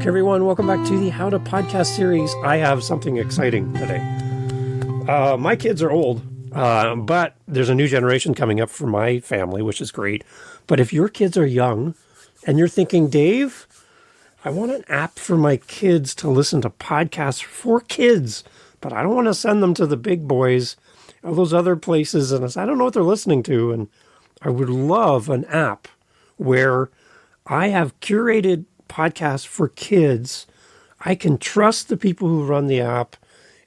everyone. Welcome back to the How to Podcast series. I have something exciting today. My kids are old, but there's a new generation coming up for my family, which is great. But if your kids are young and you're thinking, Dave, I want an app for my kids to listen to podcasts for kids, but I don't want to send them to the big boys, all those other places, and I don't know what they're listening to. And I would love an app where I have curated podcasts for kids. I can trust the people who run the app,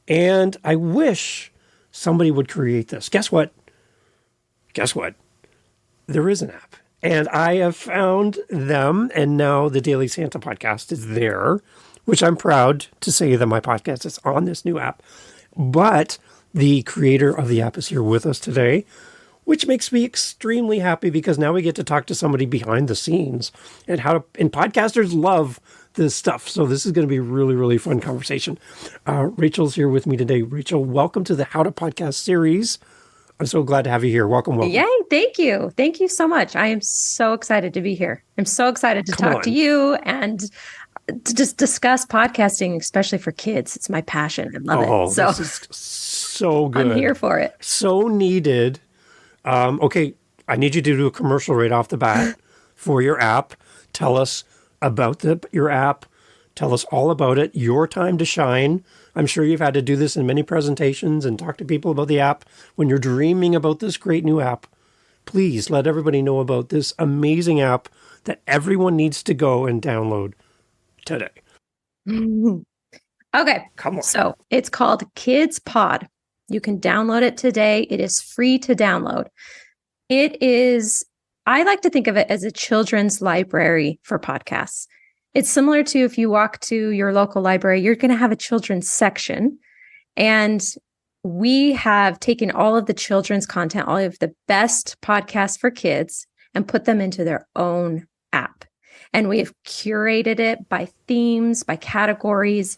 and I wish somebody would create this. Guess what? There is an app, and I have found them, and now the Daily Santa podcast is there, which I'm proud to say that my podcast is on this new app. But the creator of the app is here with us today, which makes me extremely happy because now we get to talk to somebody behind the scenes and and podcasters love this stuff. So this is going to be a really, really fun conversation. Rachel's here with me today. Rachel, welcome to the How to Podcast series. I'm so glad to have you here. Welcome. Yay. Thank you. Thank you so much. I am so excited to be here. I'm so excited to talk to you and to just discuss podcasting, especially for kids. It's my passion. I love it. So this is so good. I'm here for it. So needed. Okay, I need you to do a commercial right off the bat for your app. Tell us about your app. Tell us all about it. Your time to shine. I'm sure you've had to do this in many presentations and talk to people about the app. When you're dreaming about this great new app, please let everybody know about this amazing app that everyone needs to go and download today. Okay. Come on. So it's called KidsPod. You can download it today. It is free to download. I like to think of it as a children's library for podcasts. It's similar to if you walk to your local library, you're going to have a children's section. And we have taken all of the children's content, all of the best podcasts for kids, and put them into their own app. And we have curated it by themes, by categories,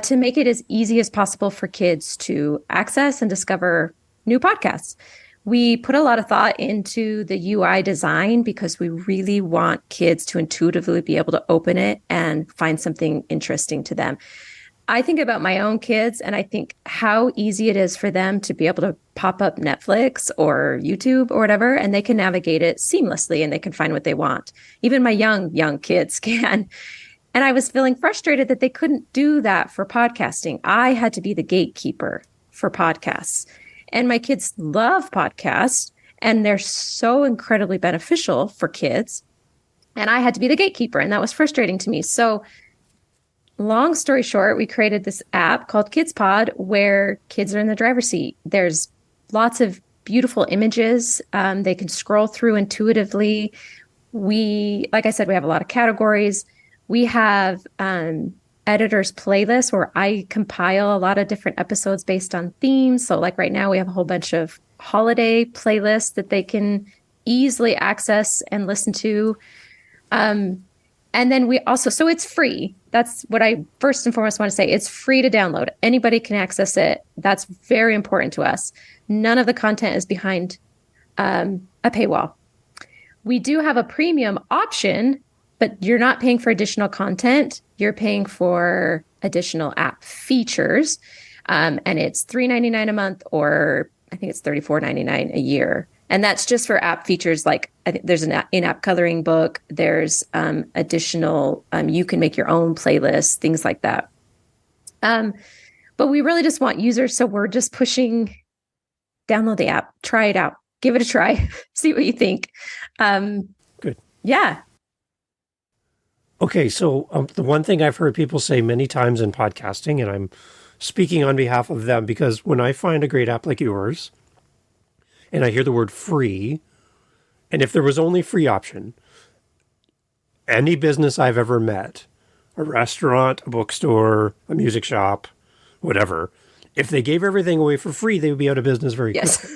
to make it as easy as possible for kids to access and discover new podcasts. We put a lot of thought into the UI design because we really want kids to intuitively be able to open it and find something interesting to them. I think about my own kids and I think how easy it is for them to be able to pop up Netflix or YouTube or whatever, and they can navigate it seamlessly and they can find what they want. Even my young kids can. And I was feeling frustrated that they couldn't do that for podcasting. I had to be the gatekeeper for podcasts. And my kids love podcasts, and they're so incredibly beneficial for kids. And I had to be the gatekeeper, and that was frustrating to me. So long story short, we created this app called KidsPod where kids are in the driver's seat. There's lots of beautiful images. They can scroll through intuitively. Like I said, we have a lot of categories. We have editors playlists where I compile a lot of different episodes based on themes. So like right now we have a whole bunch of holiday playlists that they can easily access and listen to. And then we also, so it's free. That's what I first and foremost want to say. It's free to download. Anybody can access it. That's very important to us. None of the content is behind a paywall. We do have a premium option, but you're not paying for additional content. You're paying for additional app features. And it's $3.99 a month, or I think it's $34.99 a year. And that's just for app features. Like I think there's an in-app coloring book. There's additional, you can make your own playlists, things like that. But we really just want users. So we're just pushing, download the app, try it out, give it a try, see what you think. Good. Yeah. Okay, so the one thing I've heard people say many times in podcasting, and I'm speaking on behalf of them, because when I find a great app like yours, and I hear the word free, and if there was only free option, any business I've ever met, a restaurant, a bookstore, a music shop, whatever, if they gave everything away for free, they would be out of business very quickly.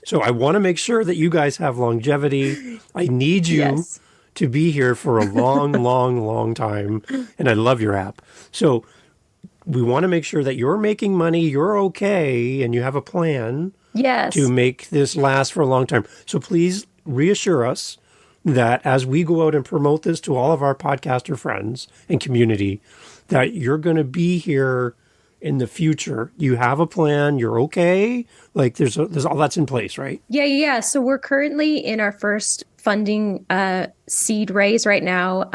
So I want to make sure that you guys have longevity. I need you to be here for a long, long time. And I love your app. So we want to make sure that you're making money, you're okay, and you have a plan to make this last for a long time. So please reassure us that as we go out and promote this to all of our podcaster friends and community, that you're going to be here in the future. You have a plan. You're okay. Like there's all that's in place, right? Yeah. So we're currently in our first funding seed raise right now.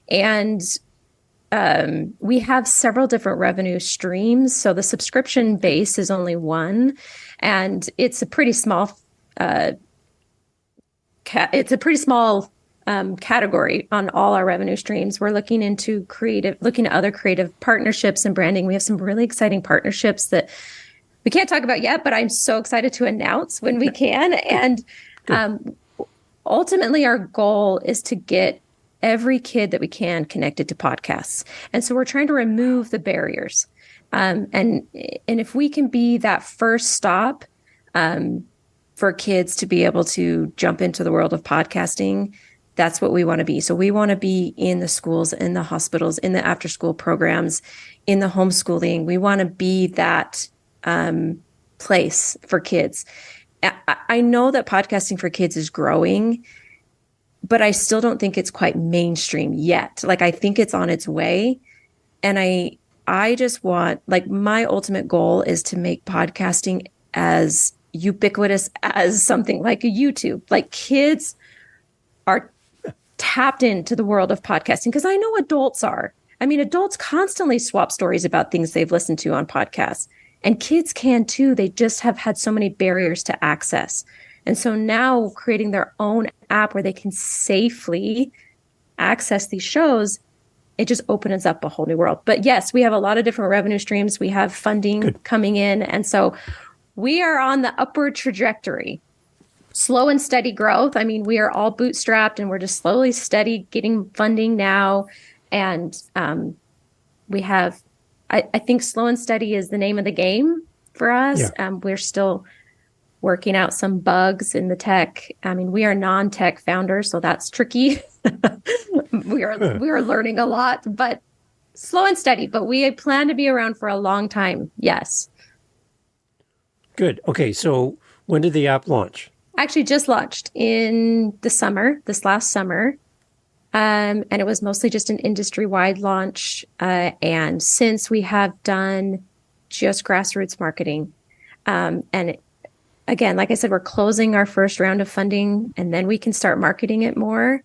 And we have several different revenue streams. So the subscription base is only one, and it's a pretty small category on all our revenue streams. We're looking into looking at other creative partnerships and branding. We have some really exciting partnerships that we can't talk about yet, but I'm so excited to announce when we can. And ultimately, our goal is to get every kid that we can connected to podcasts. And so we're trying to remove the barriers. And if we can be that first stop for kids to be able to jump into the world of podcasting, that's what we want to be. So we want to be in the schools, in the hospitals, in the after-school programs, in the homeschooling. We want to be that place for kids. I know that podcasting for kids is growing, but I still don't think it's quite mainstream yet. Like, I think it's on its way. And I just want, like, my ultimate goal is to make podcasting as ubiquitous as something like a YouTube. Like, kids are tapped into the world of podcasting, because I know adults are. I mean, adults constantly swap stories about things they've listened to on podcasts, and kids can too. They just have had so many barriers to access. And so now creating their own app where they can safely access these shows, it just opens up a whole new world. But yes, we have a lot of different revenue streams. We have funding coming in. And so we are on the upward trajectory. Slow and steady growth. I mean, we are all bootstrapped and we're just slowly steady getting funding now. And we have, I think slow and steady is the name of the game for us. Yeah. We're still working out some bugs in the tech. I mean, we are non-tech founders, so that's tricky. we are learning a lot, but slow and steady. But we plan to be around for a long time. Yes. Good. Okay. So when did the app launch? Actually just launched in this last summer. And it was mostly just an industry-wide launch. And since we have done just grassroots marketing. Again, like I said, we're closing our first round of funding, and then we can start marketing it more.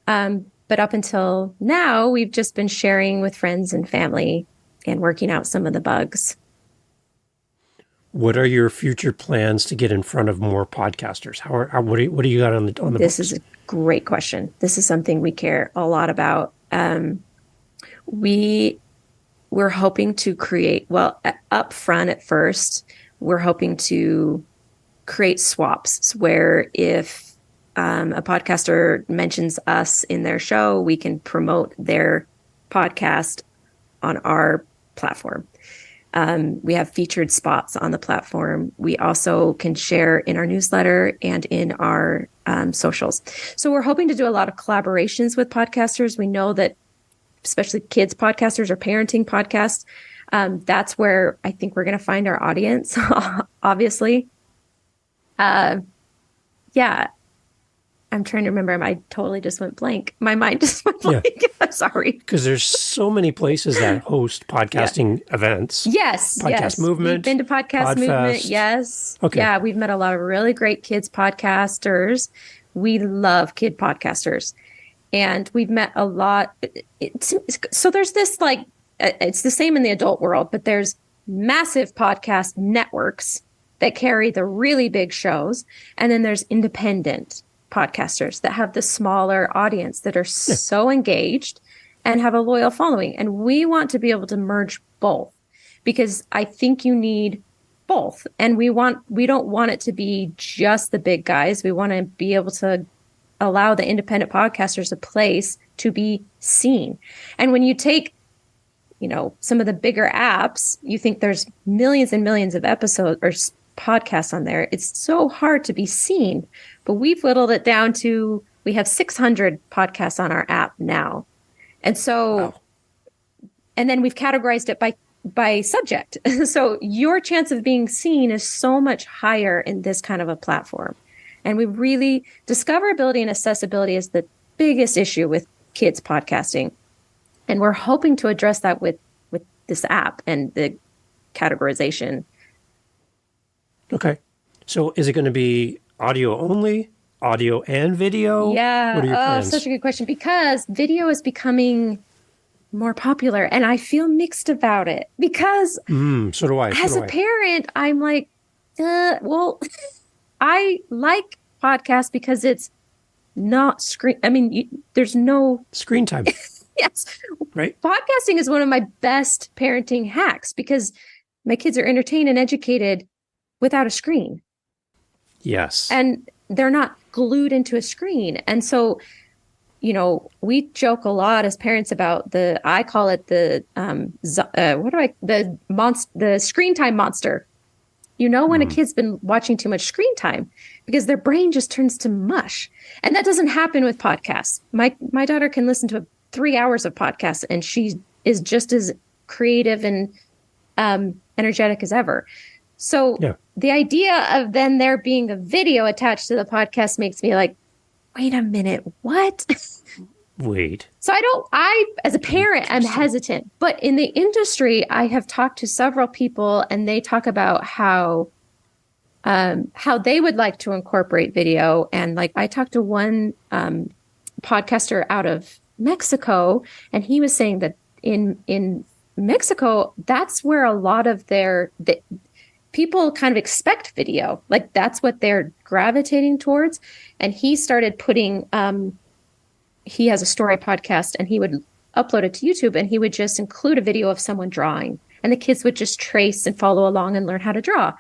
But up until now, we've just been sharing with friends and family and working out some of the bugs. What are your future plans to get in front of more podcasters? What do you got on the This books? Is a great question. This is something we care a lot about. We're hoping to create, up front at first, we're hoping to create swaps where if a podcaster mentions us in their show, we can promote their podcast on our platform. We have featured spots on the platform. We also can share in our newsletter and in our socials. So we're hoping to do a lot of collaborations with podcasters. We know that especially kids podcasters or parenting podcasts, that's where I think we're going to find our audience, obviously. Yeah. I'm trying to remember. I totally just went blank. My mind just went blank. Yeah. I'm sorry. Because there's so many places that host podcasting events. Yes. Podcast Movement. We've been to Podcast Movement. Yes. Okay. Yeah. We've met a lot of really great kids podcasters. We love kid podcasters. And we've met a lot. So there's this, like, it's the same in the adult world, but there's massive podcast networks that carry the really big shows. And then there's independent podcasters that have the smaller audience that are so engaged and have a loyal following. And we want to be able to merge both, because I think you need both. And we don't want it to be just the big guys. We want to be able to allow the independent podcasters a place to be seen. And when you take, some of the bigger apps, you think there's millions and millions of episodes or podcasts on there. It's so hard to be seen, but we've whittled it down to, we have 600 podcasts on our app now. And so, wow. And then we've categorized it by subject. So your chance of being seen is so much higher in this kind of a platform. And we really, discoverability and accessibility is the biggest issue with kids podcasting. And we're hoping to address that with this app and the categorization. Okay. So is it going to be audio only, audio and video? Yeah. What are your plans? Such a good question, because video is becoming more popular and I feel mixed about it because So do I. as a parent, I'm like, well, I like podcasts because it's not screen. I mean, there's no screen time. Yes. Right. Podcasting is one of my best parenting hacks because my kids are entertained and educated without a screen. Yes. And they're not glued into a screen. And so, we joke a lot as parents about I call it the screen time monster. When a kid's been watching too much screen time because their brain just turns to mush. And that doesn't happen with podcasts. My daughter can listen to 3 hours of podcasts and she is just as creative and energetic as ever. So the idea of then there being a video attached to the podcast makes me like, wait a minute, what? Wait. So I, as a parent, am hesitant. But in the industry, I have talked to several people and they talk about how they would like to incorporate video. And like I talked to one podcaster out of Mexico, and he was saying that in Mexico, that's where a lot of people kind of expect video. Like that's what they're gravitating towards. And he started putting, he has a story podcast and he would upload it to YouTube and he would just include a video of someone drawing and the kids would just trace and follow along and learn how to draw.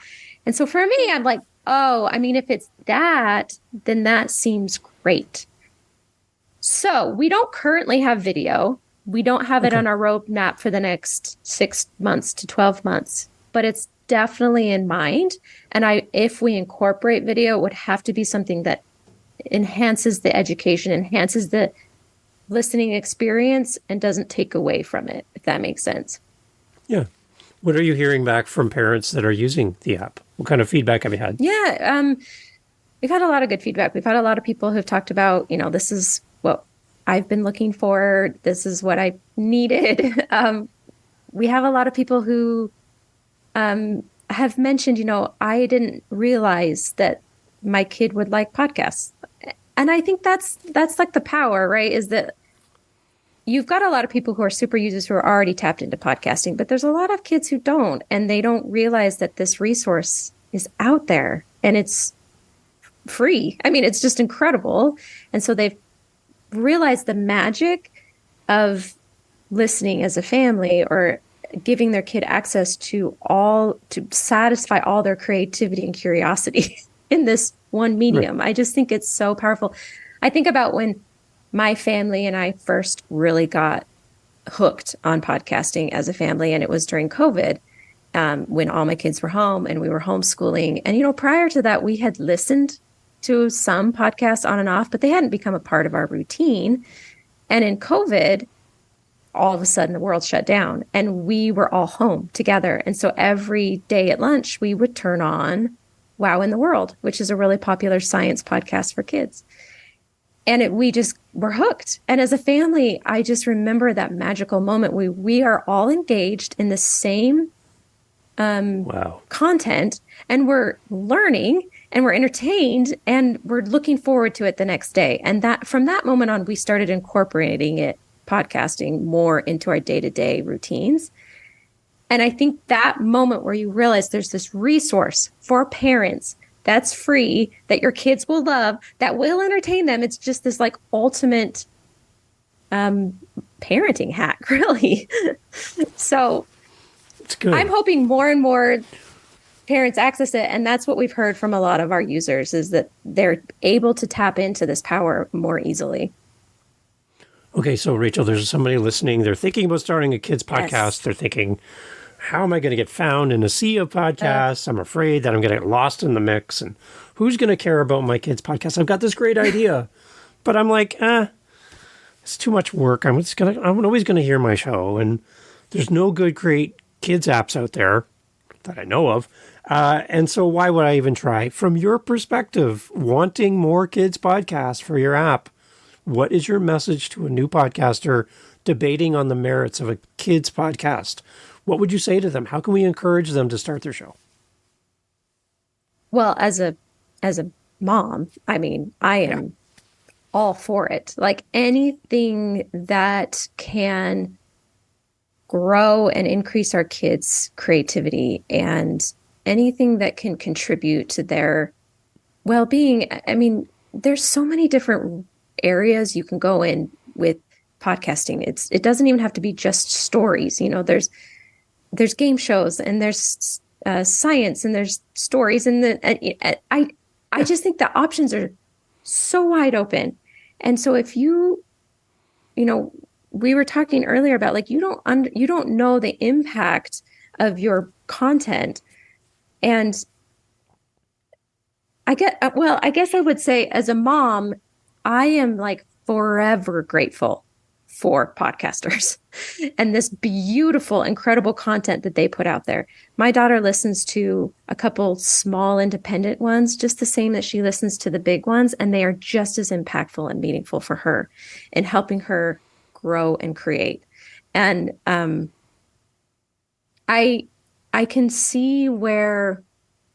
And so for me, I'm like, oh, I mean, if it's that, then that seems great. So we don't currently have video. We don't have it on our roadmap for the next 6 months to 12 months, but it's definitely in mind. And if we incorporate video, it would have to be something that enhances the education, enhances the listening experience, and doesn't take away from it, if that makes sense. Yeah. What are you hearing back from parents that are using the app? What kind of feedback have you had? Yeah, we've had a lot of good feedback. We've had a lot of people who've talked about, this is what I've been looking for. This is what I needed. We have a lot of people who have mentioned, I didn't realize that my kid would like podcasts. And I think that's like the power, right? Is that you've got a lot of people who are super users who are already tapped into podcasting, but there's a lot of kids who don't, and they don't realize that this resource is out there and it's free. I mean, it's just incredible. And so they've realized the magic of listening as a family or giving their kid access to satisfy all their creativity and curiosity in this one medium. Right. I just think it's so powerful. I think about when my family and I first really got hooked on podcasting as a family, and it was during COVID, when all my kids were home and we were homeschooling. And, prior to that, we had listened to some podcasts on and off, but they hadn't become a part of our routine. And in COVID, all of a sudden the world shut down and we were all home together. And so every day at lunch, we would turn on Wow in the World, which is a really popular science podcast for kids. And we just were hooked. And as a family, I just remember that magical moment. We are all engaged in the same content, and we're learning and we're entertained and we're looking forward to it the next day. And that from that moment on, we started incorporating podcasting more into our day-to-day routines. And I think that moment where you realize there's this resource for parents that's free, that your kids will love, that will entertain them. It's just this like ultimate parenting hack, really. So it's good. I'm hoping more and more parents access it. And that's what we've heard from a lot of our users, is that they're able to tap into this power more easily. Okay, so Rachel, there's somebody listening. They're thinking about starting a kids podcast. Yes. They're thinking, how am I going to get found in a sea of podcasts? I'm afraid that I'm going to get lost in the mix. And who's going to care about my kids' podcast? I've got this great idea. But I'm like, it's too much work. I'm always going to hear my show. And there's no good, great kids apps out there. that I know of. And so why would I even try? From your perspective, wanting more kids podcasts for your app, what is your message to a new podcaster debating on the merits of a kids podcast? What would you say to them? How can we encourage them to start their show? Well, as a mom, I mean, I am all for it. Like anything that can grow and increase our kids' creativity and anything that can contribute to their well-being. I mean, there's so many different areas you can go in with podcasting. It doesn't even have to be just stories. You know, there's game shows and there's science and there's stories, and I just think the options are so wide open. And so if you know, we were talking earlier about like you don't know the impact of your content, and I guess I would say as a mom, I am like forever grateful for podcasters and this beautiful, incredible content that they put out there. My daughter listens to a couple small independent ones, just the same that she listens to the big ones, and they are just as impactful and meaningful for her in helping her grow and create. And I can see where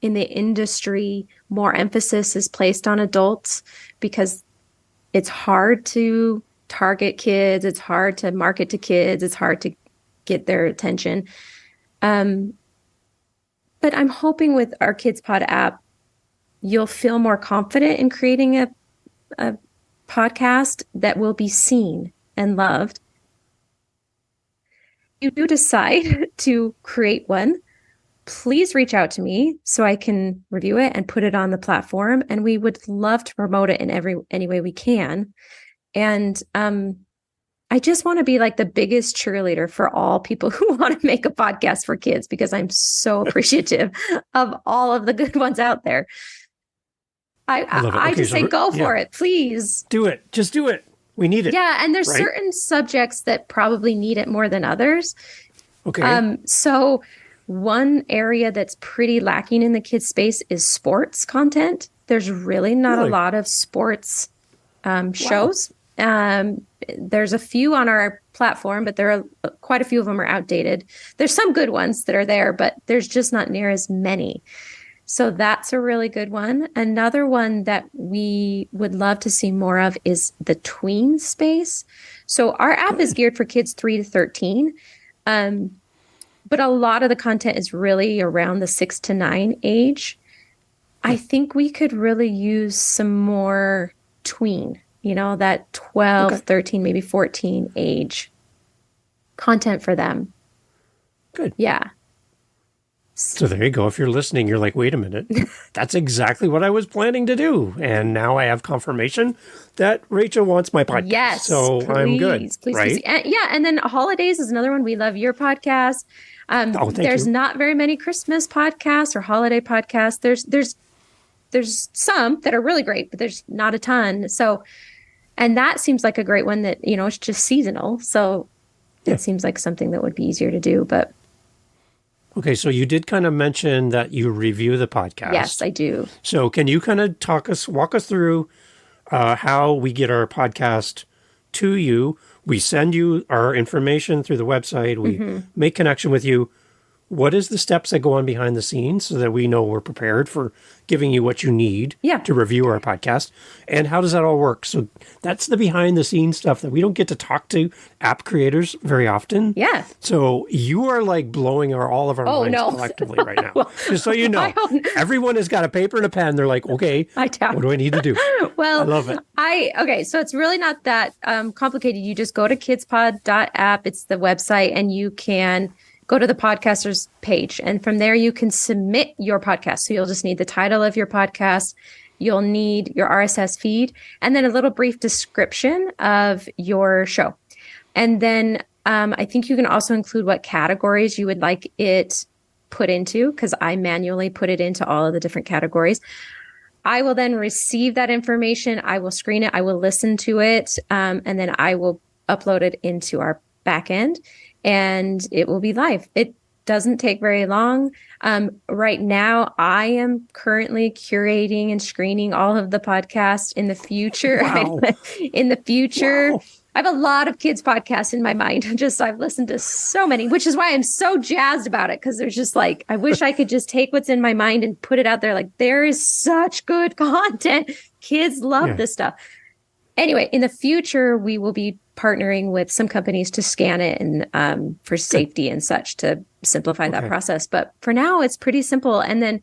in the industry more emphasis is placed on adults because it's hard to target kids. It's hard to market to kids. It's hard to get their attention. But I'm hoping with our KidsPod app, you'll feel more confident in creating a podcast that will be seen and loved. If you do decide to create one, please reach out to me so I can review it and put it on the platform. And we would love to promote it in any way we can. And I just want to be like the biggest cheerleader for all people who want to make a podcast for kids, because I'm so appreciative of all of the good ones out there. I just say go for it, please. Do it. Just do it. We need it. Yeah, and there's certain subjects that probably need it more than others. Okay. So one area that's pretty lacking in the kids space is sports content. There's really not a lot of sports shows. There's a few on our platform, but there are quite a few of them are outdated. There's some good ones that are there, but there's just not near as many. So that's a really good one. Another one that we would love to see more of is the tween space. So our app is geared for kids 3 to 13. But a lot of the content is really around the 6 to 9 age. I think we could really use some more tween, you know, that 12, 13, maybe 14 age content for them. Good. Yeah. So there you go. If you're listening, you're like, wait a minute, that's exactly what I was planning to do. And now I have confirmation that Rachel wants my podcast. Yes. So please, I'm good. Please, right? please. And then holidays is another one. We love your podcast. There's not very many Christmas podcasts or holiday podcasts. There's some that are really great, but there's not a ton. So, and that seems like a great one that, you know, it's just seasonal. So it seems like something that would be easier to do, but. Okay, so you did kind of mention that you review the podcast. Yes, I do. So can you kind of walk us through how we get our podcast to you? We send you our information through the website. We make connection with you. What is the steps that go on behind the scenes so that we know we're prepared for giving you what you need to review our podcast? And how does that all work? So that's the behind the scenes stuff that we don't get to talk to app creators very often. Yeah. So you are like blowing all of our minds collectively right now. Well, just so you know, everyone has got a paper and a pen. They're like, okay, what do I need to do? Well, I love it. So it's really not that complicated. You just go to KidsPod.app. It's the website, and you can go to the podcasters page, and from there you can submit your podcast. So you'll just need the title of your podcast. You'll need your RSS feed, and then a little brief description of your show. And then I think you can also include what categories you would like it put into, because I manually put it into all of the different categories. I will then receive that information. I will screen it. I will listen to it. And then I will upload it into our back end, and it will be live. doesn't take very long. Right now, I am currently curating and screening all of the podcasts. In the future, Wow. Wow. I have a lot of kids podcasts in my mind. I've listened to so many, which is why I'm so jazzed about it. Cause there's just like, I wish I could just take what's in my mind and put it out there. Like there is such good content. Kids love this stuff. Anyway, in the future, we will be partnering with some companies to scan it and for safety and such to simplify that process. But for now, it's pretty simple. And then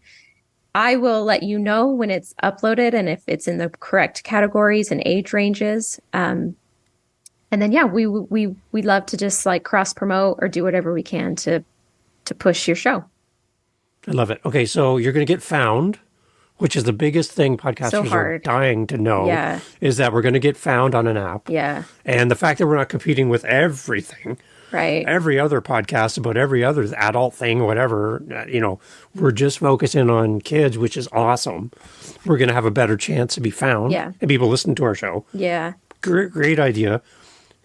I will let you know when it's uploaded and if it's in the correct categories and age ranges. And then, we love to just like cross promote or do whatever we can to push your show. I love it. Okay, so you're going to get found, which is the biggest thing podcasters are dying to know, is that we're going to get found on an app. Yeah. And the fact that we're not competing with everything, right? Every other podcast about every other adult thing, whatever, we're just focusing on kids, which is awesome. We're going to have a better chance to be found. Yeah. And people listen to our show. Yeah. Great idea.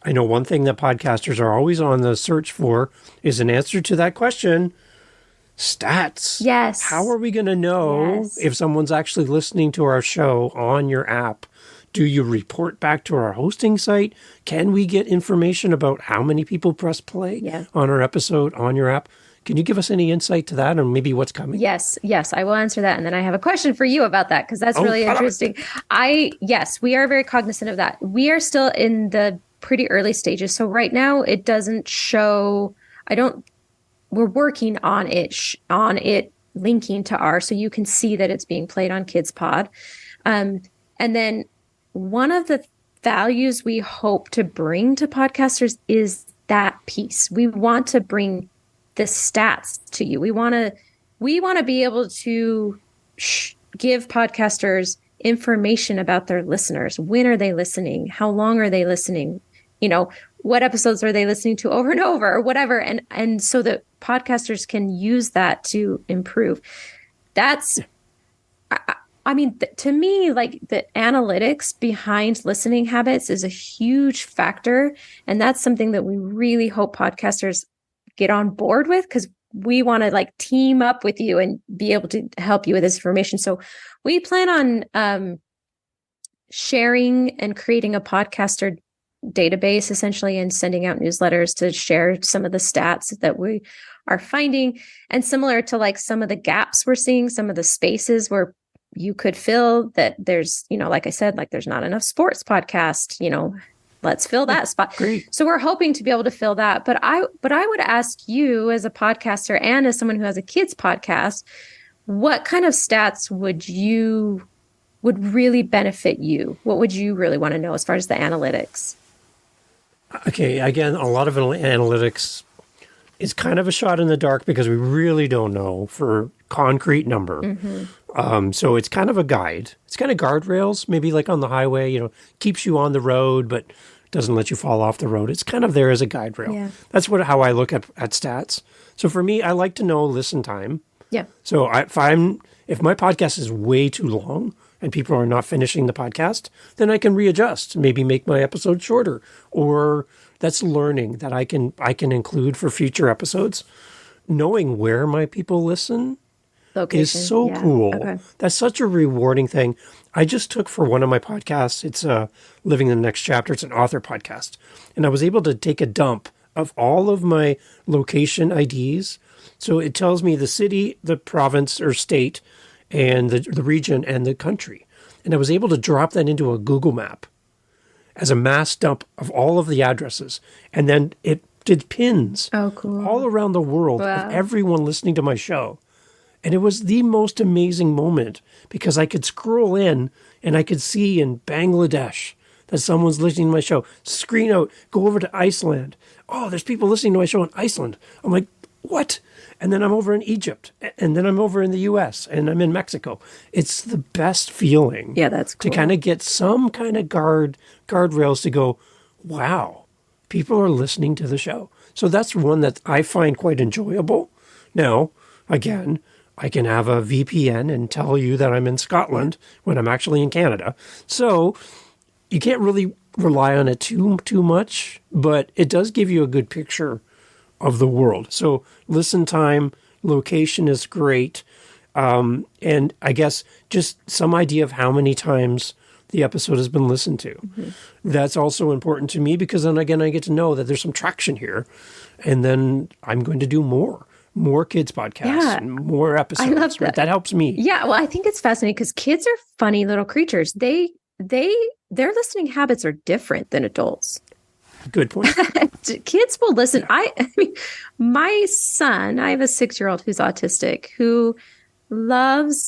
I know one thing that podcasters are always on the search for is an answer to that question. Stats. Yes. How are we going to know if someone's actually listening to our show on your app? Do you report back to our hosting site? Can we get information about how many people press play on our episode on your app? Can you give us any insight to that and maybe what's coming? Yes, I will answer that. And then I have a question for you about that because that's really interesting. We are very cognizant of that. We are still in the pretty early stages. So right now it doesn't show, we're working on it linking to ours so you can see that it's being played on KidsPod. And then one of the values we hope to bring to podcasters is that piece. We want to bring the stats to you. We want to be able to give podcasters information about their listeners. When are they listening? How long are they listening? What episodes are they listening to over and over or whatever? And so that podcasters can use that to improve. That's, to me, like the analytics behind listening habits is a huge factor. And that's something that we really hope podcasters get on board with because we want to like team up with you and be able to help you with this information. So we plan on sharing and creating a podcaster database essentially and sending out newsletters to share some of the stats that we are finding. And similar to like some of the gaps we're seeing, some of the spaces where you could fill that there's, like I said, like there's not enough sports podcast, let's fill that spot. Great. So we're hoping to be able to fill that. But I would ask you as a podcaster and as someone who has a kids podcast, what kind of stats would really benefit you? What would you really want to know as far as the analytics? Okay, again, a lot of analytics is kind of a shot in the dark because we really don't know for concrete number. Mm-hmm. So it's kind of a guide. It's kind of guardrails, maybe like on the highway, keeps you on the road, but doesn't let you fall off the road. It's kind of there as a guide rail. Yeah. That's how I look at stats. So for me, I like to know listen time. Yeah. So if my podcast is way too long and people are not finishing the podcast, then I can readjust, maybe make my episode shorter, or that's learning that I can include for future episodes. Knowing where my people listen is so cool. Okay. That's such a rewarding thing. I just took for one of my podcasts, it's Living the Next Chapter. It's an author podcast. And I was able to take a dump of all of my location IDs. So it tells me the city, the province or state, and the region and the country. And I was able to drop that into a Google map as a mass dump of all of the addresses. And then it did pins all around the world of everyone listening to my show. And it was the most amazing moment because I could scroll in and I could see in Bangladesh that someone's listening to my show. Screen out, go over to Iceland. Oh, there's people listening to my show in Iceland. I'm like, what? And then I'm over in Egypt, and then I'm over in the U.S., and I'm in Mexico. It's the best feeling. Yeah, that's cool. To kind of get some kind of guardrails to go, wow, people are listening to the show. So that's one that I find quite enjoyable. Now, again, I can have a VPN and tell you that I'm in Scotland when I'm actually in Canada. So you can't really rely on it too much, but it does give you a good picture of the world. So listen time, location is great. And I guess just some idea of how many times the episode has been listened to. Mm-hmm. That's also important to me because then again, I get to know that there's some traction here. And then I'm going to do more kids podcasts, and more episodes. I love that. Right? That helps me. Yeah. Well, I think it's fascinating because kids are funny little creatures. Their listening habits are different than adults. Good point. Kids will listen. Yeah. I mean, my son, I have a 6-year-old who's autistic, who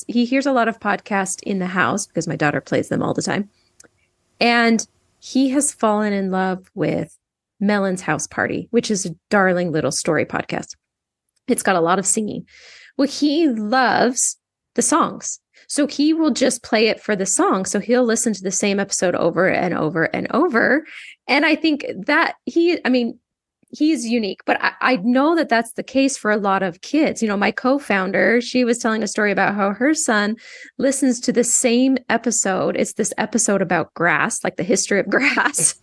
he hears a lot of podcasts in the house because my daughter plays them all the time. And he has fallen in love with Melon's House Party, which is a darling little story podcast. It's got a lot of singing. Well, he loves the songs. So he will just play it for the song. So he'll listen to the same episode over and over and over. And I think that he's unique, but I know that that's the case for a lot of kids. You know, my co-founder, she was telling a story about how her son listens to the same episode. It's this episode about grass, like the history of grass,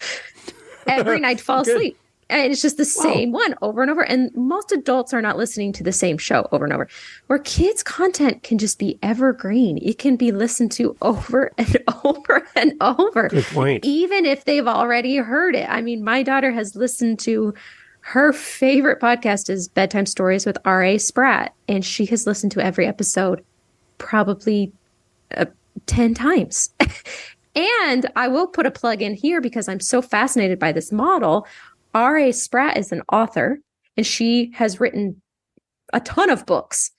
every night, fall asleep. And it's just the same one over and over. And most adults are not listening to the same show over and over. Where kids' content can just be evergreen. It can be listened to over and over and over. Good point. Even if they've already heard it. I mean, my daughter has listened to her favorite podcast is Bedtime Stories with R.A. Spratt. And she has listened to every episode probably 10 times. And I will put a plug in here because I'm so fascinated by this model. R.A. Spratt is an author, and she has written a ton of books.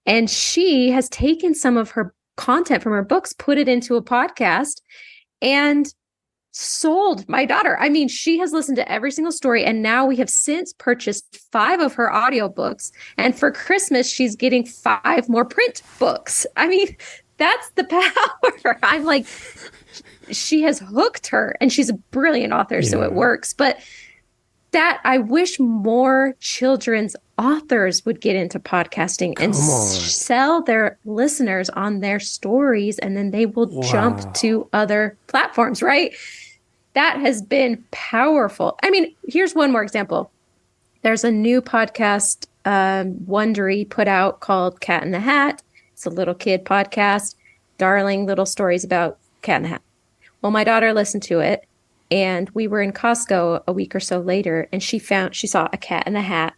And she has taken some of her content from her books, put it into a podcast, and sold my daughter. I mean, she has listened to every single story, and now we have since purchased 5 of her audiobooks. And for Christmas, she's getting 5 more print books. I mean, that's the power. I'm like, she has hooked her, and she's a brilliant author, so it works. But that I wish more children's authors would get into podcasting and sell their listeners on their stories, and then they will jump to other platforms, right? That has been powerful. I mean, here's one more example. There's a new podcast Wondery put out called Cat in the Hat. It's a little kid podcast, darling little stories about Cat in the Hat. Well, my daughter listened to it. And we were in Costco a week or so later, and she saw a Cat in the Hat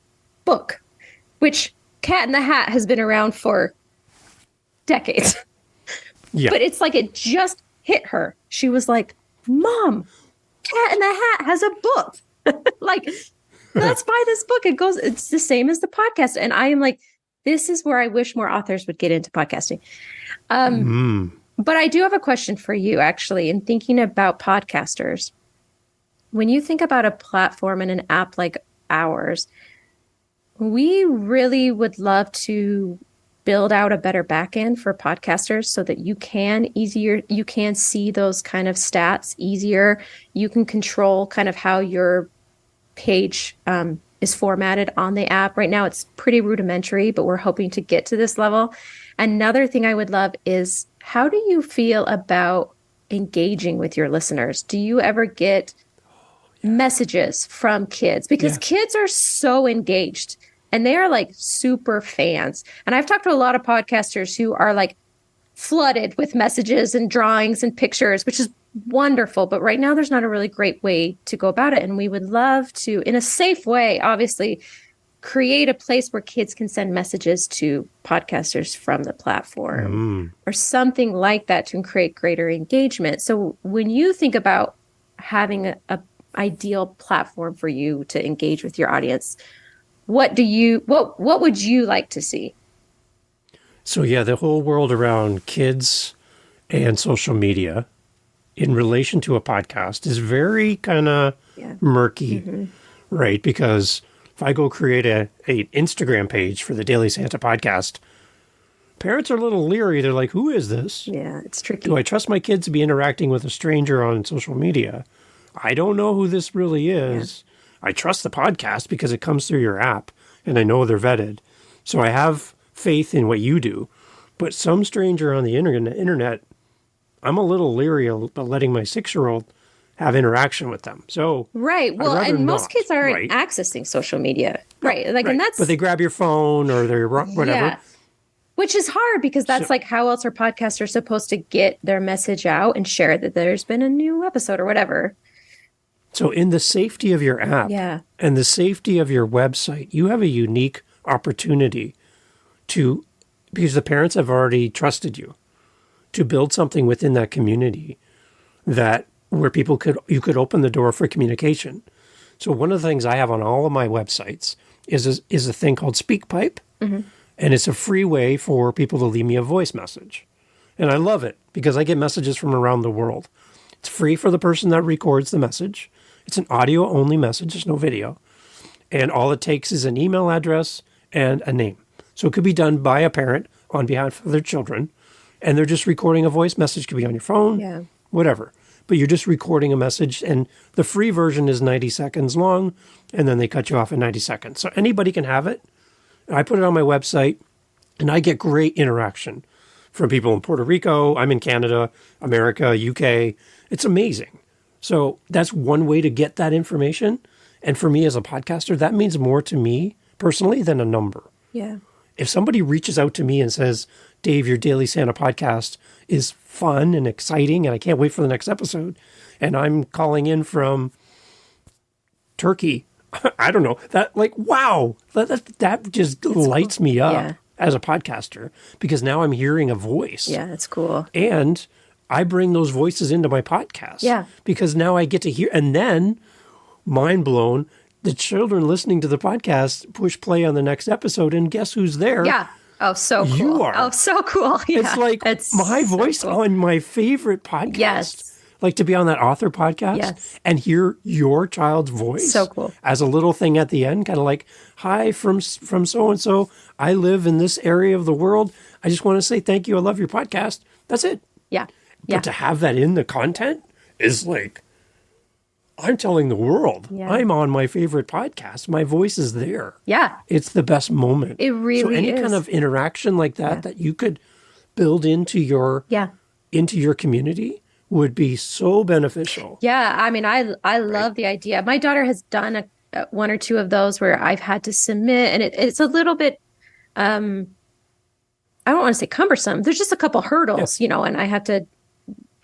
book, which Cat in the Hat has been around for decades. Yeah. But it's like it just hit her. She was like, Mom, Cat in the Hat has a book. Like, let's buy this book. It's the same as the podcast. And I am like, this is where I wish more authors would get into podcasting. But I do have a question for you, actually, in thinking about podcasters. When you think about a platform and an app like ours, we really would love to build out a better backend for podcasters so that you can see those kind of stats easier. You can control kind of how your page is formatted on the app. Right now, it's pretty rudimentary, but we're hoping to get to this level. Another thing I would love is, how do you feel about engaging with your listeners? Do you ever get messages from kids? Because kids are so engaged and they are like super fans. And I've talked to a lot of podcasters who are like flooded with messages and drawings and pictures, which is wonderful. But right now there's not a really great way to go about it. And we would love to, in a safe way, obviously, create a place where kids can send messages to podcasters from the platform or something like that to create greater engagement. So when you think about having a ideal platform for you to engage with your audience, what would you like to see? So the whole world around kids and social media in relation to a podcast is very kind of murky, right? Because if I go create an Instagram page for the Daily Santa podcast, parents are a little leery. They're like, who is this? Yeah, it's tricky. Do I trust my kids to be interacting with a stranger on social media? I don't know who this really is. Yeah. I trust the podcast because it comes through your app and I know they're vetted. So I have faith in what you do. But some stranger on the internet, I'm a little leery about letting my 6-year-old have interaction with them. So right. Well, and most kids aren't right? accessing social media. Right. Like, Right. and that's, But they grab your phone or their whatever. yeah. Which is hard because that's like how else are podcasters supposed to get their message out and share that there's been a new episode or whatever. So in the safety of your app and the safety of your website, you have a unique opportunity to, because the parents have already trusted you, to build something within that community that where you could open the door for communication. So one of the things I have on all of my websites is a thing called SpeakPipe. Mm-hmm. And it's a free way for people to leave me a voice message. And I love it because I get messages from around the world. It's free for the person that records the message. It's an audio-only message. There's no video. And all it takes is an email address and a name. So it could be done by a parent on behalf of their children. And they're just recording a voice message. It could be on your phone, whatever. But you're just recording a message. And the free version is 90 seconds long. And then they cut you off in 90 seconds. So anybody can have it. I put it on my website, and I get great interaction from people in Puerto Rico. I'm in Canada, America, UK. It's amazing. So that's one way to get that information. And for me as a podcaster, that means more to me personally than a number. Yeah. If somebody reaches out to me and says, Dave, your Daily Santa podcast is fun and exciting, and I can't wait for the next episode, and I'm calling in from Turkey, I don't know, that like, wow, that just lights cool. me up as a podcaster because now I'm hearing a voice. Yeah, that's cool. And I bring those voices into my podcast. Yeah. Because now I get to hear, and then mind blown, the children listening to the podcast push play on the next episode and guess who's there? Yeah. Oh, so cool. You are. Oh, so cool. Yeah. It's like my voice on my favorite podcast. Yes. Like to be on that author podcast and hear your child's voice. So cool. As a little thing at the end, kind of like, hi, from so-and-so. I live in this area of the world. I just want to say thank you. I love your podcast. That's it. Yeah. But to have that in the content is like, I'm telling the world, I'm on my favorite podcast. My voice is there. Yeah. It's the best moment. It really is. So any kind of interaction like that, that you could build into your community would be so beneficial. Yeah. I mean, I love the idea. My daughter has done one or two of those where I've had to submit, and it's a little bit, I don't want to say cumbersome. There's just a couple hurdles, and I have to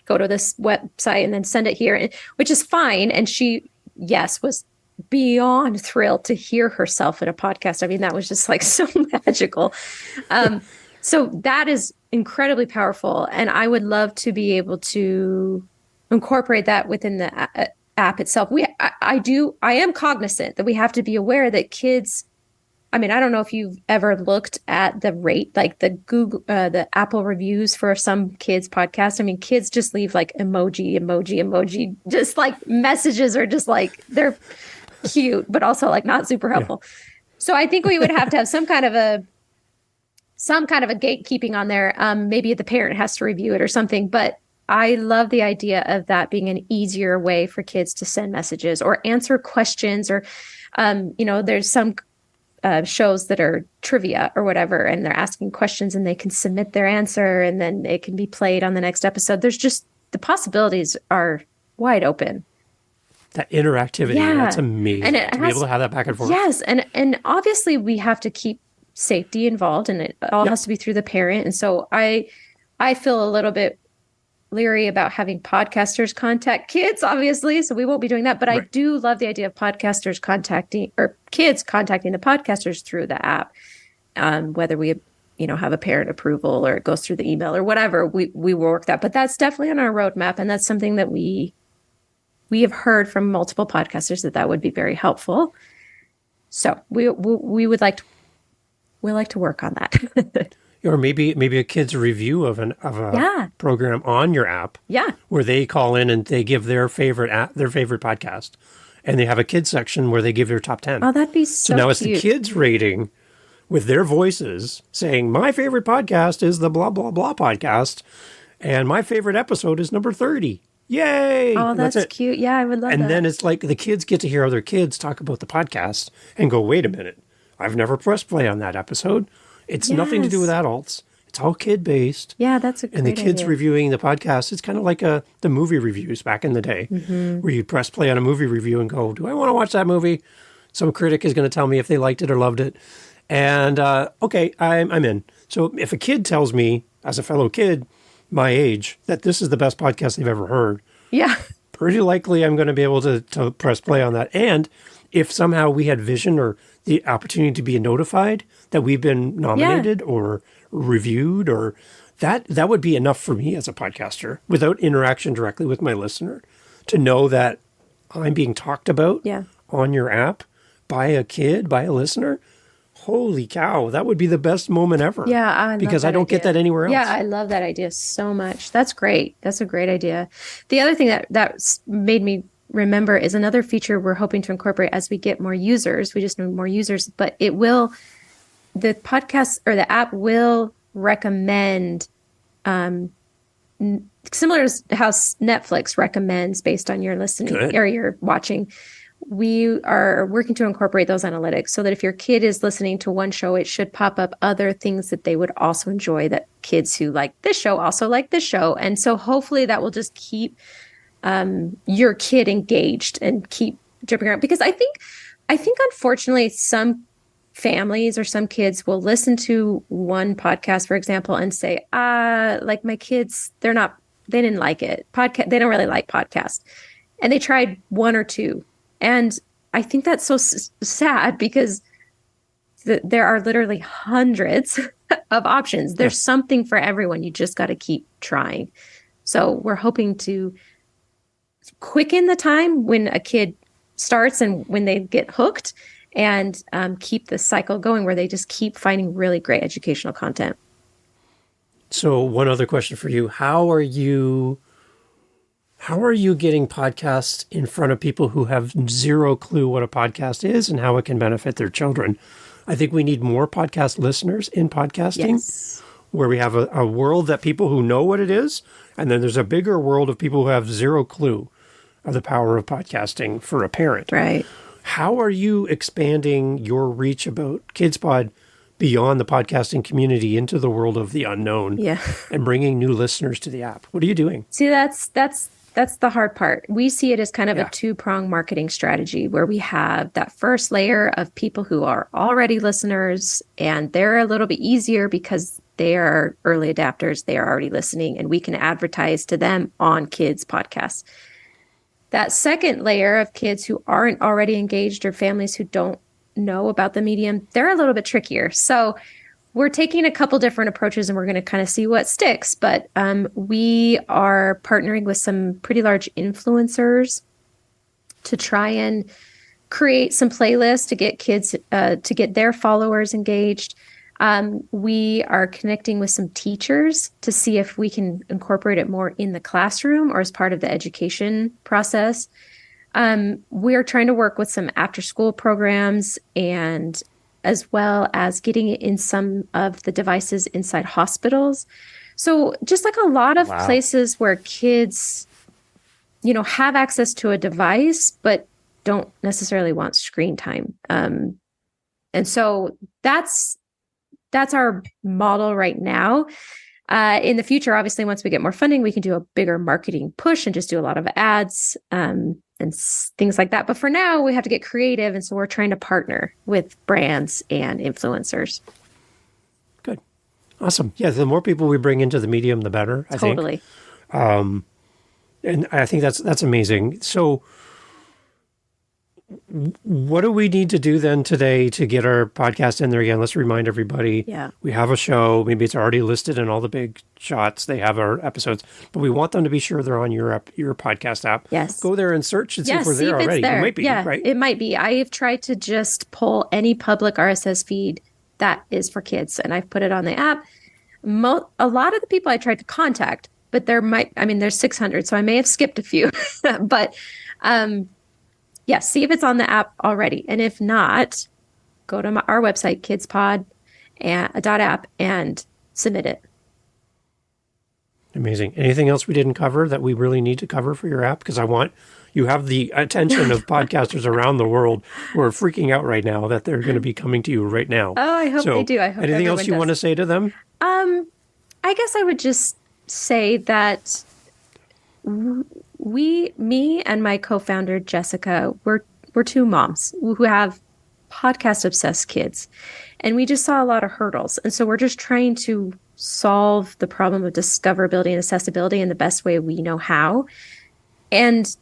go to this website and then send it here, which is fine. And she, was beyond thrilled to hear herself in a podcast. I mean, that was just like so magical. So that is incredibly powerful. And I would love to be able to incorporate that within the app itself. I am cognizant that we have to be aware that kids, I mean, I don't know if you've ever looked at the rate, like the Apple reviews for some kids podcasts. I mean, kids just leave like emoji, just like messages are just like, they're cute, but also like not super helpful. Yeah. So I think we would have to have some kind of a gatekeeping on there. Maybe the parent has to review it or something, but I love the idea of that being an easier way for kids to send messages or answer questions or, there's some shows that are trivia or whatever, and they're asking questions and they can submit their answer and then it can be played on the next episode. There's just, the possibilities are wide open. That interactivity, that's amazing. And to be able to have that back and forth. Yes. And obviously we have to keep safety involved, and it all has to be through the parent. And so I feel a little bit leery about having podcasters contact kids, obviously. So we won't be doing that. But I do love the idea of podcasters contacting, or kids contacting the podcasters through the app, whether we, have a parent approval or it goes through the email or whatever, we will work that. But that's definitely on our roadmap. And that's something that we have heard from multiple podcasters that would be very helpful. So we would like to work on that. Or maybe a kid's review of a program on your app. Yeah. Where they call in and they give their favorite podcast. And they have a kids section where they give their top 10. Oh, that'd be so now cute. It's the kids rating with their voices saying, my favorite podcast is the blah, blah, blah podcast. And my favorite episode is number 30. Yay! Oh, that's cute. Yeah, I would love that. And then it's like the kids get to hear other kids talk about the podcast and go, wait a minute. I've never pressed play on that episode. It's nothing to do with adults. It's all kid-based. Yeah, that's a great And the kids idea. reviewing the podcast, it's kind of like the movie reviews back in the day, where you press play on a movie review and go, do I want to watch that movie? Some critic is going to tell me if they liked it or loved it. And, okay, I'm in. So if a kid tells me, as a fellow kid, my age, that this is the best podcast they've ever heard, Yeah. pretty likely I'm going to be able to press play on that. And if somehow we had vision or the opportunity to be notified that we've been nominated or reviewed, or that would be enough for me as a podcaster without interaction directly with my listener to know that I'm being talked about on your app by a kid, by a listener. Holy cow, that would be the best moment ever. Yeah, because I don't get that anywhere else. Yeah, I love that idea so much. That's great. That's a great idea. The other thing that's made me remember is another feature we're hoping to incorporate as we get more users. We just need more users, but the podcast or the app will recommend, similar to how Netflix recommends based on your listening or your watching. We are working to incorporate those analytics so that if your kid is listening to one show, it should pop up other things that they would also enjoy, that kids who like this show also like this show. And so hopefully that will just keep your kid engaged and keep jumping around. Because I think unfortunately some families or some kids will listen to one podcast, for example, and say, like my kids, they didn't like it. They don't really like podcasts. And they tried one or two. And I think that's so sad because there are literally hundreds of options. There's something for everyone. You just got to keep trying. So we're hoping to quicken the time when a kid starts and when they get hooked, and keep the cycle going where they just keep finding really great educational content. So one other question for you. How are you getting podcasts in front of people who have zero clue what a podcast is and how it can benefit their children? I think we need more podcast listeners in podcasting, where we have a world that people who know what it is, and then there's a bigger world of people who have zero clue of the power of podcasting for a parent. Right. How are you expanding your reach about KidsPod beyond the podcasting community into the world of the unknown and bringing new listeners to the app? What are you doing? See, that's the hard part. We see it as kind of a two-pronged marketing strategy where we have that first layer of people who are already listeners, and they're a little bit easier because they are early adapters. They are already listening, and we can advertise to them on kids' podcasts. That second layer of kids who aren't already engaged or families who don't know about the medium, they're a little bit trickier. So we're taking a couple different approaches and we're going to kind of see what sticks. But we are partnering with some pretty large influencers to try and create some playlists to get kids, to get their followers engaged. We are connecting with some teachers to see if we can incorporate it more in the classroom or as part of the education process. We are trying to work with some after-school programs, and as well as getting it in some of the devices inside hospitals. So just like a lot of places where kids, have access to a device, but don't necessarily want screen time. And so that's our model right now. In the future, obviously, once we get more funding, we can do a bigger marketing push and just do a lot of ads and things like that. But for now, we have to get creative. And so we're trying to partner with brands and influencers. Good. Awesome. Yeah, the more people we bring into the medium, the better, I think. Totally. And I think that's amazing. So what do we need to do then today to get our podcast in there again? Let's remind everybody. Yeah. We have a show. Maybe it's already listed in all the big shots. They have our episodes, but we want them to be sure they're on your podcast app. Yes. Go there and search and see if we're there already. There. It might be, right? It might be. I have tried to just pull any public RSS feed that is for kids, and I've put it on the app. A lot of the people I tried to contact, but there's 600, so I may have skipped a few, but see if it's on the app already. And if not, go to our website, KidsPod .app, and submit it. Amazing. Anything else we didn't cover that we really need to cover for your app? Because you have the attention of podcasters around the world who are freaking out right now that they're going to be coming to you right now. Oh, I hope they do. I hope anything else you want to say to them? I guess I would just say that me and my co-founder, Jessica, we're two moms who have podcast obsessed kids. And we just saw a lot of hurdles. And so we're just trying to solve the problem of discoverability and accessibility in the best way we know how. And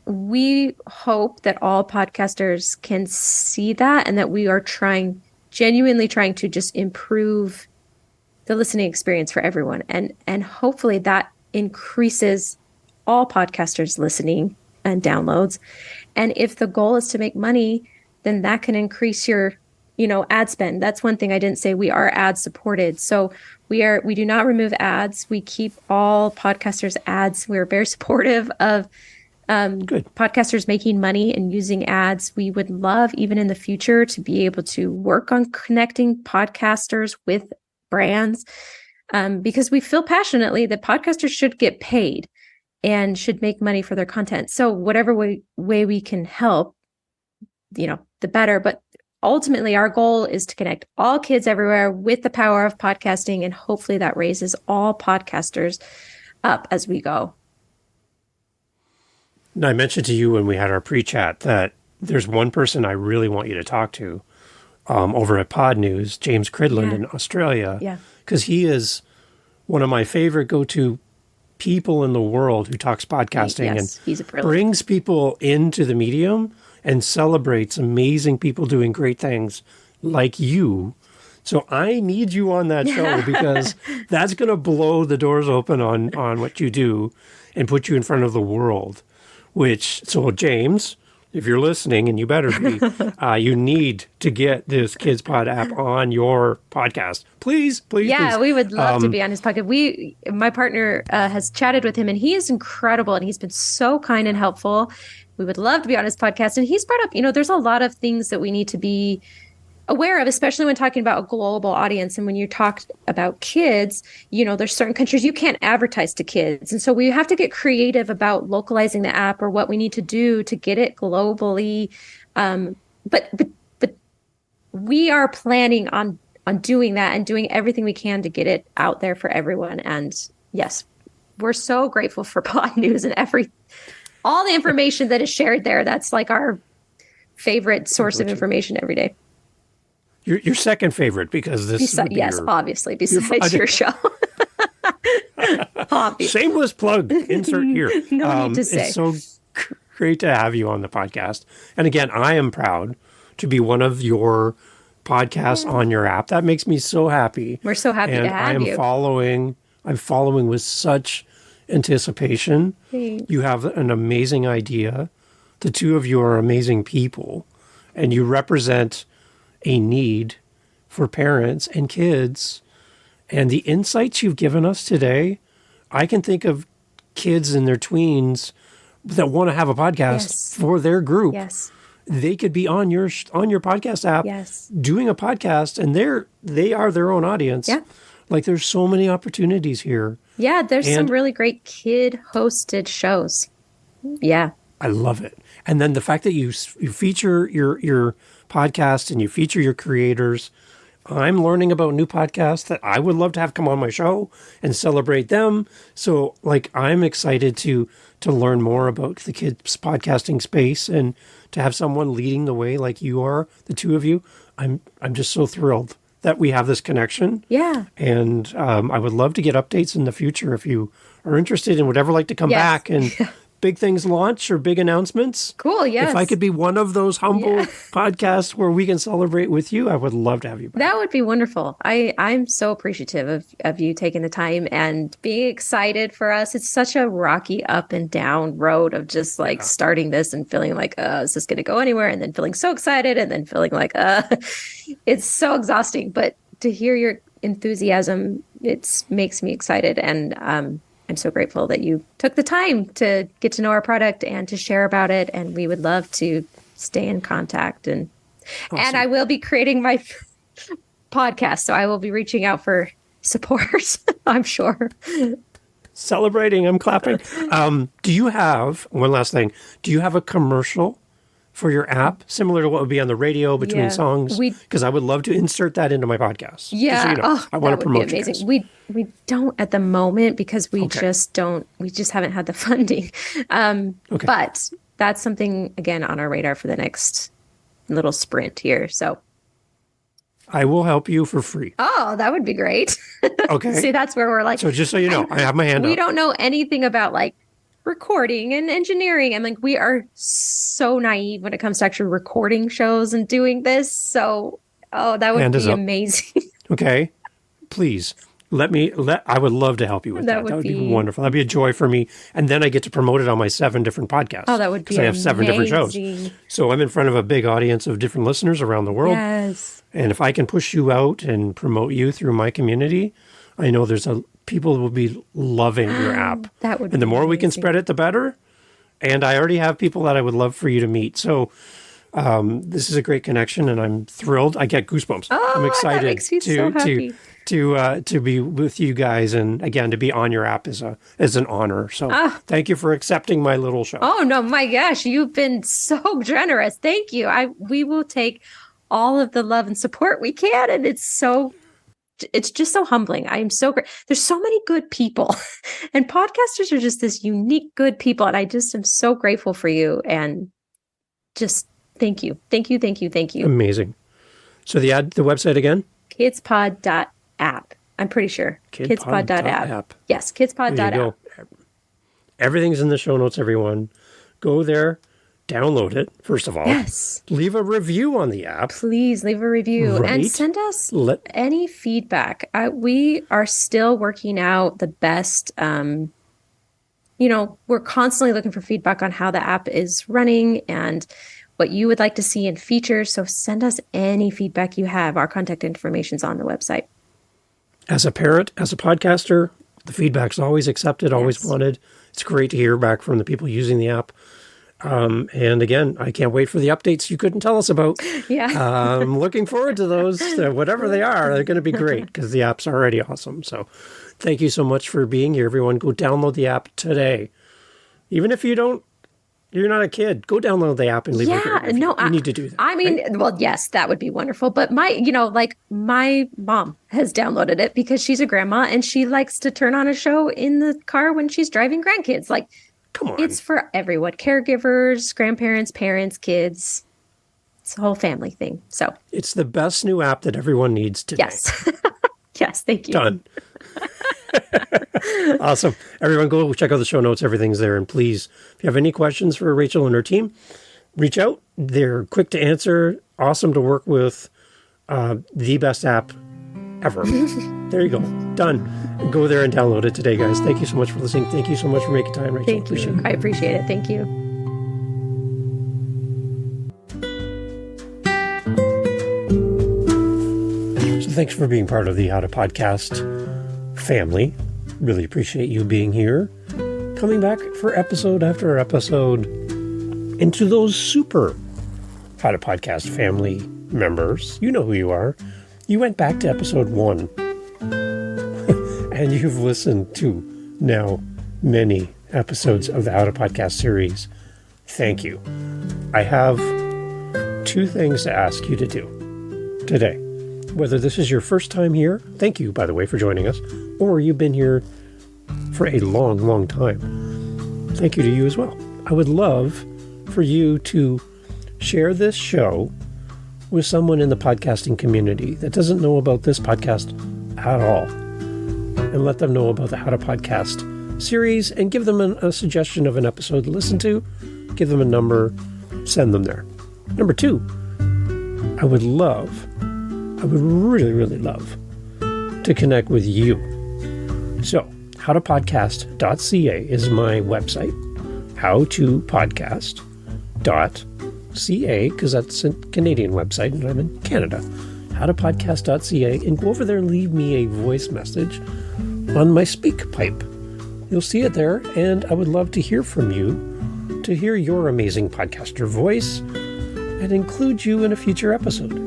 we hope that all podcasters can see that and that we are genuinely trying to just improve the listening experience for everyone. And hopefully that increases all podcasters listening and downloads. And if the goal is to make money, then that can increase your, ad spend. That's one thing I didn't say. We are ad supported. So we do not remove ads. We keep all podcasters ads. We're very supportive of podcasters making money and using ads. We would love, even in the future, to be able to work on connecting podcasters with brands, because we feel passionately that podcasters should get paid and should make money for their content. So whatever way we can help, the better. But ultimately, our goal is to connect all kids everywhere with the power of podcasting, and hopefully that raises all podcasters up as we go. Now, I mentioned to you when we had our pre-chat that there's one person I really want you to talk to over at Pod News, James Cridland in Australia. Yeah. Because he is one of my favorite go-to people in the world who talks podcasting and he's brings people into the medium and celebrates amazing people doing great things like you. So I need you on that show because that's going to blow the doors open on what you do and put you in front of the world. So James, if you're listening, and you better be, you need to get this KidsPod app on your podcast. Please. Yeah, we would love to be on his podcast. My partner has chatted with him, and he is incredible, and he's been so kind and helpful. We would love to be on his podcast. And he's brought up, there's a lot of things that we need to be aware of, especially when talking about a global audience. And when you talk about kids, there's certain countries you can't advertise to kids. And so we have to get creative about localizing the app or what we need to do to get it globally. But we are planning on doing that and doing everything we can to get it out there for everyone. And yes, we're so grateful for Pod News and all the information that is shared there. That's like our favorite source of information every day. Your second favorite, because this obviously, besides your show. Shameless plug, insert here. No need to say. It's so great to have you on the podcast. And again, I am proud to be one of your podcasts on your app. That makes me so happy. We're so happy to have you. I'm following with such anticipation. Thanks. You have an amazing idea. The two of you are amazing people, and you represent a need for parents and kids. And the insights you've given us today, I can think of kids in their tweens that want to have a podcast for their group. Yes. They could be on your podcast app doing a podcast, and they are their own audience. Yeah. Like, there's so many opportunities here. Yeah, there's some really great kid-hosted shows. Yeah. I love it. And then the fact that you feature your podcast and you feature your creators. I'm learning about new podcasts that I would love to have come on my show and celebrate them. So, I'm excited to learn more about the kids podcasting space and to have someone leading the way like you are, the two of you. I'm just so thrilled that we have this connection. Yeah. And I would love to get updates in the future if you are interested and would ever like to come back and big things launch or big announcements. Cool, yes. If I could be one of those humble podcasts where we can celebrate with you, I would love to have you back. That would be wonderful. I'm so appreciative of you taking the time and being excited for us. It's such a rocky up and down road of just starting this and feeling like, is this going to go anywhere? And then feeling so excited and then feeling like, it's so exhausting. But to hear your enthusiasm, it makes me excited. And I'm so grateful that you took the time to get to know our product and to share about it. And we would love to stay in contact. And I will be creating my podcast, so I will be reaching out for support, I'm sure. Celebrating, I'm clapping. Do you have, one last thing, do you have a commercial for your app, similar to what would be on the radio between songs? Because I would love to insert that into my podcast. Yeah. So, you know, I want to promote you guys. We don't at the moment because we just haven't had the funding. But that's something, again, on our radar for the next little sprint here. So I will help you for free. Oh, that would be great. Okay. See, that's where we're like. So just so you know, I have my hand up. We don't know anything about like recording and engineering. And like, we are so naive when it comes to actually recording shows and doing this. So, that would be amazing. Okay. Please. I would love to help you with that. That would be wonderful. That'd be a joy for me. And then I get to promote it on my 7 different podcasts. Oh, that would be amazing. I have 7 different shows. So I'm in front of a big audience of different listeners around the world. Yes. And if I can push you out and promote you through my community, I know people will be loving your app. That would be And the more amazing. we can spread it, the better. And I already have people that I would love for you to meet. So this is a great connection, and I'm thrilled. I get goosebumps. I'm excited that makes me so happy. to be with you guys, and again, to be on your app is an honor. So thank you for accepting my little show. Oh no, my gosh, you've been so generous. Thank you. We will take all of the love and support we can, and it's just so humbling. I am so great. There's so many good people, and podcasters are just this unique good people, and I just am so grateful for you, and just thank you. Amazing. So the website again? KidsPod.app. I'm pretty sure. KidsPod.app. Yes, KidsPod.app. Everything's in the show notes, everyone. Go there, download it, first of all. Yes. Leave a review on the app. Please leave a review and send us any feedback. We are still working out the best. We're constantly looking for feedback on how the app is running and what you would like to see in features. So send us any feedback you have. Our contact information is on the website. As a parent, as a podcaster, the feedback's always accepted, always wanted. It's great to hear back from the people using the app. And again, I can't wait for the updates you couldn't tell us about. Yeah. I'm looking forward to those. Whatever they are, they're going to be great because the app's already awesome. So thank you so much for being here, everyone. Go download the app today. Even if you're not a kid, go download the app and leave a review. No, you need to do that. I mean, well, yes, that would be wonderful. But my mom has downloaded it because she's a grandma and she likes to turn on a show in the car when she's driving grandkids. Like, come on. It's for everyone. Caregivers, grandparents, parents, kids. It's a whole family thing. So it's the best new app that everyone needs today. Yes. Yes, thank you. Done. Awesome. Everyone go check out the show notes. Everything's there. And please, if you have any questions for Rachel and her team, reach out. They're quick to answer. Awesome to work with. The best app ever. There you go. Done. Go there and download it today, guys. Thank you so much for listening. Thank you so much for making time, Rachel. Thank you. I appreciate it. Thank you. So thanks for being part of the How to Podcast family. Really appreciate you being here. Coming back for episode after episode. And to those super How to Podcast family members, you know who you are. You went back to episode 1. And you've listened to now many episodes of the How to Podcast series. Thank you. I have 2 things to ask you to do today. Whether this is your first time here, thank you, by the way, for joining us, or you've been here for a long, long time. Thank you to you as well. I would love for you to share this show with someone in the podcasting community that doesn't know about this podcast at all. And let them know about the How to Podcast series and give them a suggestion of an episode to listen to. Give them a number, send them there. Number 2, I would really, really love to connect with you. So, howtopodcast.ca is my website. howtopodcast.ca, because that's a Canadian website and I'm in Canada. howtopodcast.ca, and go over there and leave me a voice message on my speak pipe. You'll see it there, and I would love to hear from you, to hear your amazing podcaster voice, and include you in a future episode.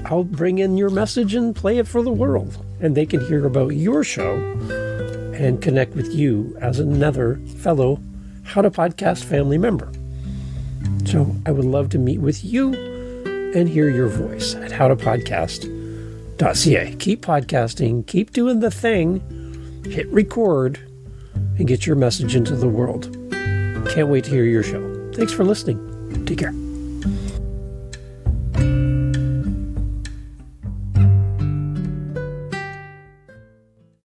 I'll bring in your message and play it for the world, and they can hear about your show and connect with you as another fellow How to Podcast family member. So I would love to meet with you and hear your voice at howtopodcast.ca. Keep podcasting, keep doing the thing, hit record, and get your message into the world. Can't wait to hear your show. Thanks for listening. Take care.